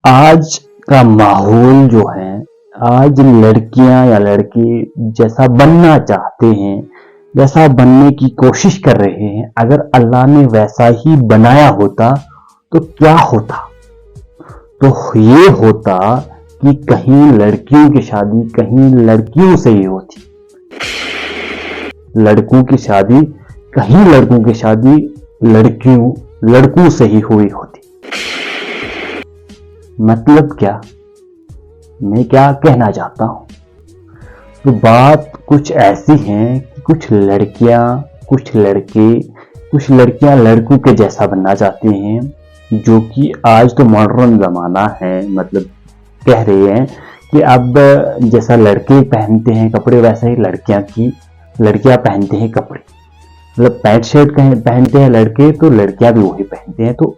आज का माहौल जो है, आज लड़कियां या लड़के जैसा बनना चाहते हैं, जैसा बनने की कोशिश कर रहे हैं। अगर अल्लाह ने वैसा ही बनाया होता तो क्या होता? तो ये होता कि कहीं लड़कियों की शादी कहीं लड़कियों से ही होती, लड़कों की शादी कहीं लड़कों की शादी लड़कों से ही हुई होती। मतलब क्या, मैं क्या कहना चाहता हूं? तो बात कुछ ऐसी है कि कुछ लड़कियां लड़कों के जैसा बनना चाहती हैं, जो कि आज तो मॉडर्न जमाना है। मतलब कह रहे हैं कि अब जैसा लड़के पहनते हैं कपड़े, वैसा ही लड़कियां पहनते हैं कपड़े। मतलब पैंट शर्ट पहनते हैं लड़के तो लड़कियां भी वही पहनते हैं। तो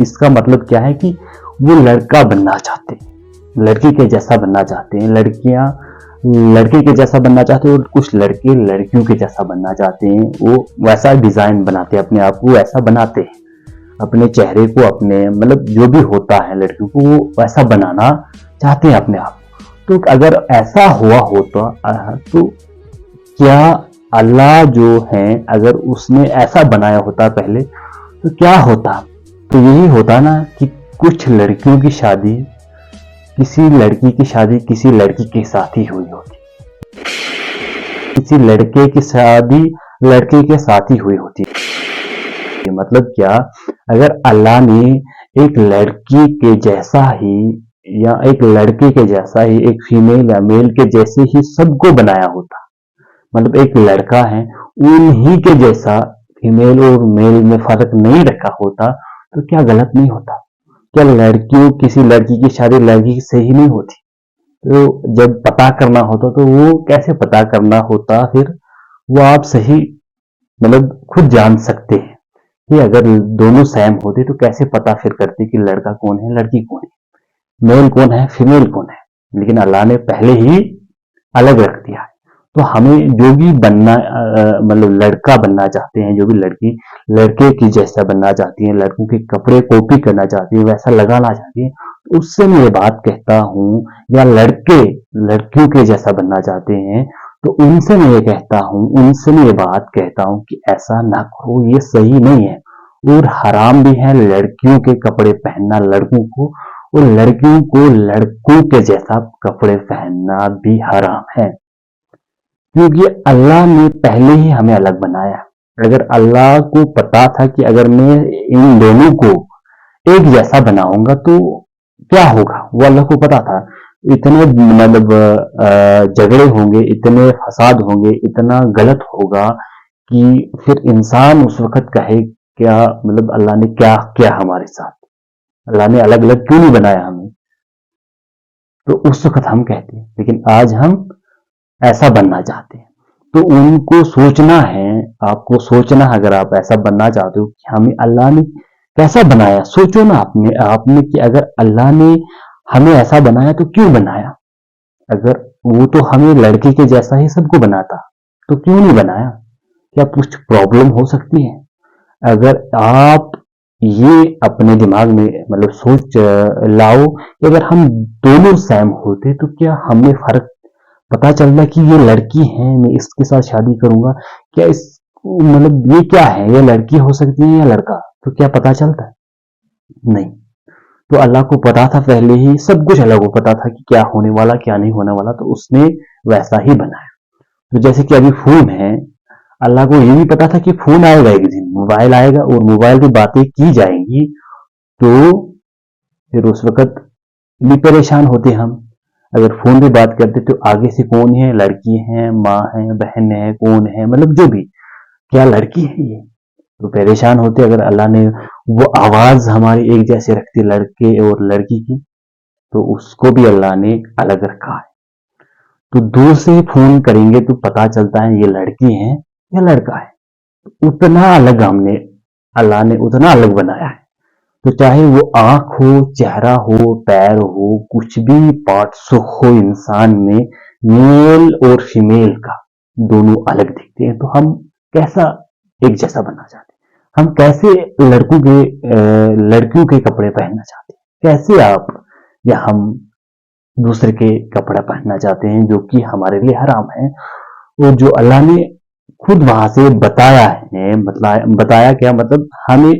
इसका मतलब क्या है कि वो लड़का बनना चाहते हैं, लड़की के जैसा बनना चाहते हैं। लड़कियां लड़के के जैसा बनना चाहते हैं और कुछ लड़के लड़कियों के जैसा बनना चाहते हैं। वो वैसा डिजाइन बनाते हैं, अपने आप को वैसा बनाते हैं, अपने चेहरे को, अपने मतलब जो भी होता है लड़कियों को वो वैसा बनाना चाहते हैं अपने आप। तो अगर ऐसा हुआ होता तो क्या अल्लाह जो है, अगर उसने ऐसा बनाया होता पहले तो क्या होता? तो यही होता ना कि कुछ लड़कियों की शादी किसी लड़की की शादी किसी लड़की के साथ ही हुई होती, किसी लड़के की शादी लड़के के साथ ही हुई होती। मतलब क्या, अगर अल्लाह ने एक लड़की के जैसा ही या एक लड़के के जैसा ही एक फीमेल या मेल के जैसे ही सबको बनाया होता, मतलब एक लड़का है उन्हीं के जैसा फीमेल और मेल में फर्क नहीं रखा होता, तो क्या गलत नहीं होता? क्या लड़कियों किसी लड़की की शादी लड़की से ही नहीं होती? तो जब पता करना होता तो वो कैसे पता करना होता? फिर वो आप सही मतलब खुद जान सकते हैं कि अगर दोनों सेम होते तो कैसे पता फिर करते कि लड़का कौन है लड़की कौन है, मेल कौन है फीमेल कौन है। लेकिन अल्लाह ने पहले ही अलग रख दिया है। तो हमें जो भी बनना मतलब लड़का बनना चाहते हैं, जो भी लड़की लड़के की जैसा बनना चाहती है, लड़कों के कपड़े कॉपी करना चाहती है, वैसा लगाना चाहती है, तो उससे मैं ये बात कहता हूँ, या लड़के लड़कियों के जैसा बनना चाहते हैं तो उनसे मैं ये कहता हूँ, उनसे मैं ये बात कहता हूँ कि ऐसा ना करो, ये सही नहीं है और हराम भी है लड़कियों के कपड़े पहनना लड़कों को, और लड़कियों को लड़कों के जैसा कपड़े पहनना भी हराम है, क्योंकि अल्लाह ने पहले ही हमें अलग बनाया। अगर अल्लाह को पता था कि अगर मैं इन दोनों को एक जैसा बनाऊंगा तो क्या होगा, वो अल्लाह को पता था। इतने मतलब झगड़े होंगे, इतने फसाद होंगे, इतना गलत होगा कि फिर इंसान उस वक्त कहे क्या, मतलब अल्लाह ने क्या किया हमारे साथ, अल्लाह ने अलग अलग क्यों नहीं बनाया हमें? तो उस वक्त हम कहते हैं, लेकिन आज हम ऐसा बनना चाहते हैं। तो उनको सोचना है, आपको सोचना है, अगर आप ऐसा बनना चाहते हो कि हमें अल्लाह ने कैसा बनाया, सोचो ना आपने कि अगर अल्लाह ने हमें ऐसा बनाया तो क्यों बनाया? अगर वो तो हमें लड़के के जैसा ही सबको बनाता तो क्यों नहीं बनाया? क्या कुछ प्रॉब्लम हो सकती है? अगर आप ये अपने दिमाग में मतलब सोच लाओ कि अगर हम दोनों सेम होते तो क्या हमें फर्क पता चलता कि ये लड़की है मैं इसके साथ शादी करूंगा? क्या इस मतलब ये क्या है, ये लड़की हो सकती है या लड़का? तो क्या पता चलता है? नहीं। तो अल्लाह को पता था पहले ही, सब कुछ अल्लाह को पता था कि क्या होने वाला क्या नहीं होने वाला, तो उसने वैसा ही बनाया। तो जैसे कि अभी फोन है, अल्लाह को ये भी पता था कि फोन आएगा एक दिन, मोबाइल आएगा और मोबाइल पे बातें की जाएंगी, तो फिर उस वक्त भी परेशान होते हम। अगर फोन पे बात करते तो आगे से कौन है, लड़की है, माँ है, बहन है, कौन है, मतलब जो भी, क्या लड़की है ये, तो परेशान होते। अगर अल्लाह ने वो आवाज हमारी एक जैसे रखती लड़के और लड़की की, तो उसको भी अल्लाह ने अलग रखा है। तो दूर से फोन करेंगे तो पता चलता है ये लड़की है या लड़का है। उतना अलग हमने अल्लाह ने उतना अलग बनाया है। तो चाहे वो आंख हो, चेहरा हो, पैर हो, कुछ भी पार्ट्स हो इंसान में, मेल और फीमेल का दोनों अलग दिखते हैं। तो हम कैसा एक जैसा बनना चाहते हैं? हम कैसे लड़कियों के कपड़े पहनना चाहते हैं? कैसे आप या हम दूसरे के कपड़ा पहनना चाहते हैं जो कि हमारे लिए हराम है, और जो अल्लाह ने खुद वहां से बताया है, मतलब बताया क्या, मतलब हमें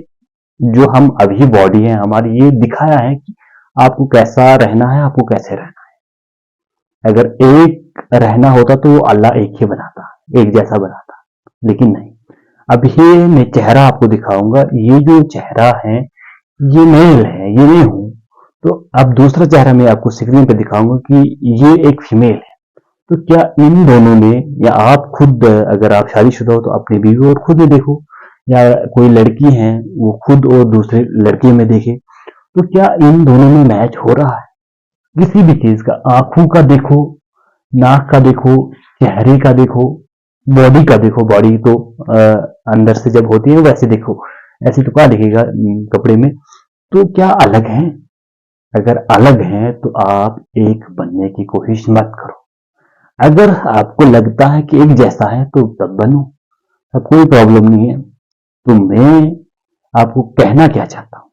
जो हम अभी बॉडी है हमारी, ये दिखाया है कि आपको कैसा रहना है, आपको कैसे रहना है। अगर एक रहना होता तो वो अल्लाह एक ही बनाता, एक जैसा बनाता, लेकिन नहीं। अब ये मैं चेहरा आपको दिखाऊंगा, ये जो चेहरा है ये मेल है, ये मैं हूं। तो अब दूसरा चेहरा मैं आपको स्क्रीन पे दिखाऊंगा कि ये एक फीमेल है। तो क्या इन दोनों में, या आप खुद अगर आप शादीशुदा हो तो अपनी बीवी और खुद में देखो, या कोई लड़की है वो खुद और दूसरे लड़के में देखे, तो क्या इन दोनों में मैच हो रहा है? किसी भी चीज का, आंखों का देखो, नाक का देखो, चेहरे का देखो, बॉडी का देखो, बॉडी तो अंदर से जब होती है वैसे देखो, ऐसे तो क्या दिखेगा कपड़े में? तो क्या अलग है? अगर अलग है तो आप एक बनने की कोशिश मत करो। अगर आपको लगता है कि एक जैसा है तो तब बनो, अब कोई प्रॉब्लम नहीं है। तो मैं आपको कहना क्या चाहता हूं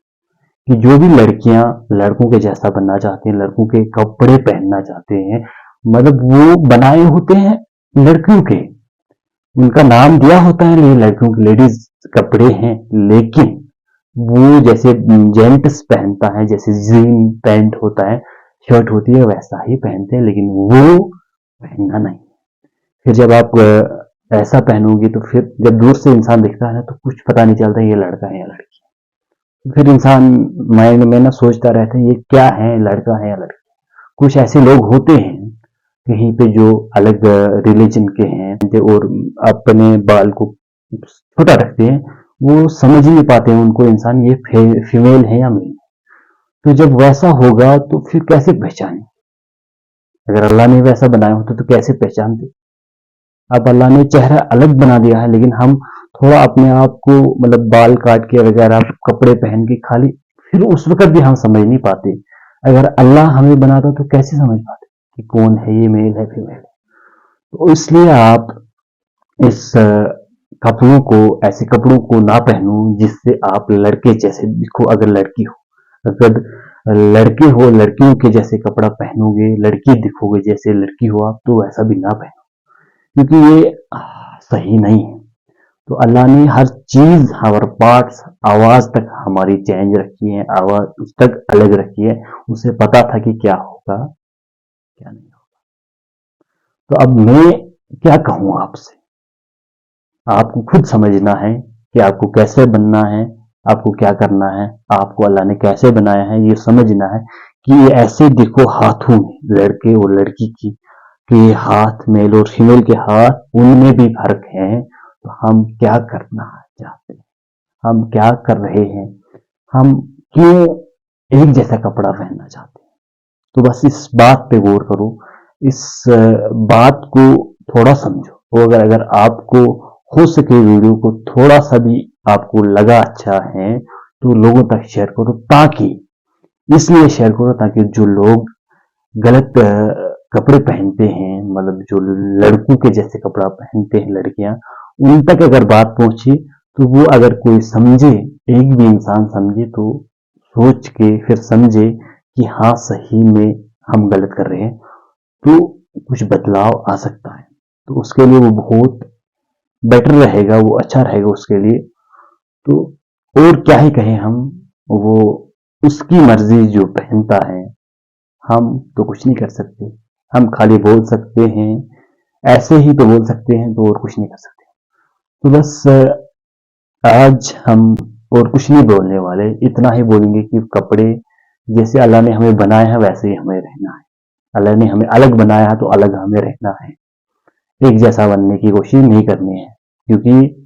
कि जो भी लड़कियां लड़कों के जैसा बनना चाहती हैं, लड़कों के कपड़े पहनना चाहते हैं, मतलब वो बनाए होते हैं लड़कियों के, उनका नाम दिया होता है ये लड़कियों के लेडीज कपड़े हैं, लेकिन वो जैसे जेंट्स पहनता है, जैसे जीन पैंट होता है, शर्ट होती है, वैसा ही पहनते हैं, लेकिन वो पहनना नहीं। फिर जब आप ऐसा पहनोगे तो फिर जब दूर से इंसान दिखता है ना तो कुछ पता नहीं चलता ये लड़का है या लड़की है। फिर इंसान माइंड में ना सोचता रहता है ये क्या है, लड़का है या लड़की। कुछ ऐसे लोग होते हैं कहीं पे जो अलग रिलीजन के हैं और अपने बाल को छोटा रखते हैं, वो समझ ही नहीं पाते हैं उनको इंसान ये फीमेल है या मेल। तो जब वैसा होगा तो फिर कैसे पहचाने? अगर अल्लाह ने वैसा बनाया होता तो कैसे पहचानते? अब अल्लाह ने चेहरा अलग बना दिया है, लेकिन हम थोड़ा अपने आप को, मतलब बाल काट के वगैरह कपड़े पहन के खाली, फिर उस वक्त भी हम समझ नहीं पाते। अगर अल्लाह हमें बनाता तो कैसे समझ पाते कि कौन है ये मेल है फीमेल है? तो इसलिए आप इस कपड़ों को, ऐसे कपड़ों को ना पहनो जिससे आप लड़के जैसे दिखो। अगर लड़की हो, अगर लड़के हो, लड़कियों के जैसे कपड़ा पहनोगे, लड़की दिखोगे जैसे लड़की हो आप, तो वैसा भी ना पहनो, क्योंकि ये सही नहीं है। तो अल्लाह ने हर चीज, हर पार्ट्स, आवाज तक हमारी चेंज रखी है, आवाज तक अलग रखी है। उसे पता था कि क्या होगा क्या नहीं होगा। तो अब मैं क्या कहूं आपसे, आपको खुद समझना है कि आपको कैसे बनना है, आपको क्या करना है, आपको अल्लाह ने कैसे बनाया है, ये समझना है कि ये ऐसे देखो हाथों में, लड़के और लड़की की के हाथ, मेल और फीमेल के हाथ, उनमें भी फर्क है। तो हम क्या करना चाहते हैं, हम क्या कर रहे हैं, हम क्यों एक जैसा कपड़ा पहनना चाहते हैं? तो बस इस बात पे गौर करो, इस बात को थोड़ा समझो। और अगर आपको हो सके वीडियो को थोड़ा सा भी आपको लगा अच्छा है तो लोगों तक शेयर करो, ताकि, इसलिए शेयर करो ताकि जो लोग गलत कपड़े पहनते हैं, मतलब जो लड़कों के जैसे कपड़ा पहनते हैं लड़कियां, उन तक अगर बात पहुंचे तो वो, अगर कोई समझे, एक भी इंसान समझे, तो सोच के फिर समझे कि हाँ सही में हम गलत कर रहे हैं, तो कुछ बदलाव आ सकता है। तो उसके लिए वो बहुत बेटर रहेगा, वो अच्छा रहेगा उसके लिए। तो और क्या ही कहें हम, वो उसकी मर्जी जो पहनता है, हम तो कुछ नहीं कर सकते। हम खाली बोल सकते हैं, ऐसे ही तो बोल सकते हैं, तो और कुछ नहीं कर सकते। तो बस आज हम और कुछ नहीं बोलने वाले, इतना ही बोलेंगे कि कपड़े जैसे अल्लाह ने हमें बनाया है वैसे ही हमें रहना है। अल्लाह ने हमें अलग बनाया है तो अलग हमें रहना है, एक जैसा बनने की कोशिश नहीं करनी है। क्योंकि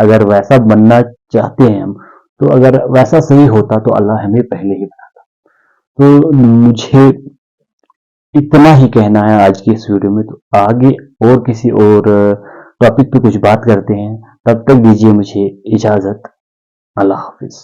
अगर वैसा बनना चाहते हैं हम, तो अगर वैसा सही होता तो अल्लाह हमें पहले ही बनाता। तो मुझे इतना ही कहना है आज की इस वीडियो में। तो आगे और किसी और टॉपिक पे कुछ बात करते हैं, तब तक दीजिए मुझे इजाजत। अल्लाह हाफिज।